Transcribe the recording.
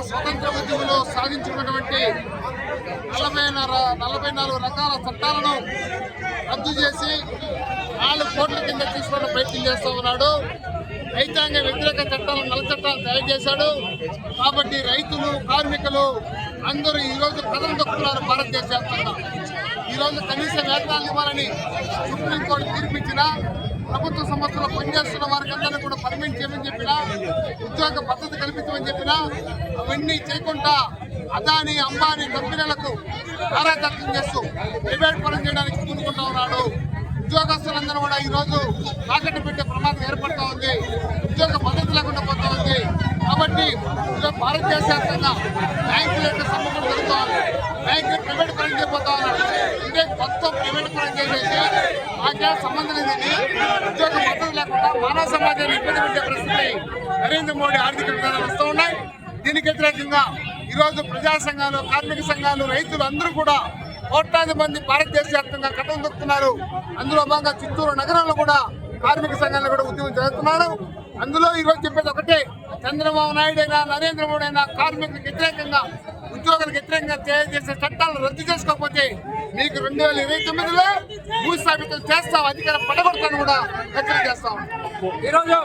స్వతంత్ర ఉద్యమంలో సాధించుకున్నటువంటి 44 రకాల చట్టాలను రద్దు చేసి 4 కోట్ల కింద తీసుకోవడం ప్రయత్నం చేస్తూ ఉన్నాడు. రైతాంగ వ్యతిరేక చట్టాలను నల్ల చట్టాలు తయారు చేశాడు. కాబట్టి రైతులు, కార్మికులు అందరూ ఈరోజు కథలు దొక్కుతున్నారు. భారతదేశ వ్యాప్తంగా ఈరోజు కనీస వేతనాలు ఇవ్వాలని సుప్రీంకోర్టు తీర్పిచ్చినా, ప్రభుత్వ సంస్థలో పనిచేస్తున్న వారికి అందరినీ కూడా పర్మిట్ చేయమని చెప్పినా, ఉద్యోగ భద్రత కల్పించమని చెప్పినా అవన్నీ చేయకుండా అదాని, అంబానీ కంపెనీలకు కారాదత్తం చేస్తూ ప్రైవేట్ పరం చేయడానికి పూనుకుంటా ఉన్నాడు. ఉద్యోగస్తులందరూ కూడా ఈరోజు తాకట్టు పెట్టే ప్రమాదం ఏర్పడుతూ ఉంది. ఉద్యోగ భద్రత లేకుండా పోతా ఉంది. కాబట్టి భారతదేశ వ్యాప్తంగా బ్యాంకుల యొక్క సమస్యలు జరుగుతూ ఉంది. బ్యాంకులు ప్రైవేట్ పరం చేయబోతా ఉన్నారు. అంటే మొత్తం ప్రైవేట్ పరం చేసేసి మాకే సంబంధం లేదని ఉద్యోగ భద్రత లేకుండా మానవ సమాజాన్ని ఇబ్బంది పెట్టే పరిస్థితి నరేంద్ర మోడీ ఆర్థిక విధానాలు వస్తూ ఉన్నాయి. దీనికి వ్యతిరేకంగా ఈరోజు ప్రజా సంఘాలు, కార్మిక సంఘాలు, రైతులు అందరూ కూడా కోట్లాది మంది భారతదేశ వ్యాప్తంగా కథం దొక్కుతున్నారు. అందులో భాగంగా చిత్తూరు నగరంలో కూడా కార్మిక సంఘాలు కూడా ఉద్యమం చేస్తున్నారు. అందులో ఈరోజు చెప్పేది ఒకటే, చంద్రబాబు నాయుడు అయినా, నరేంద్ర మోడీ అయినా కార్మికులకు వ్యతిరేకంగా, ఉద్యోగులకు వ్యతిరేకంగా తయారు చేసే చట్టాలను రద్దు చేసుకోకపోతే మీకు 2029లో భూస్థాపితం చేస్తాం, అధికారం పడగొడతాను కూడా హెచ్చరిక చేస్తాం. ఈరోజు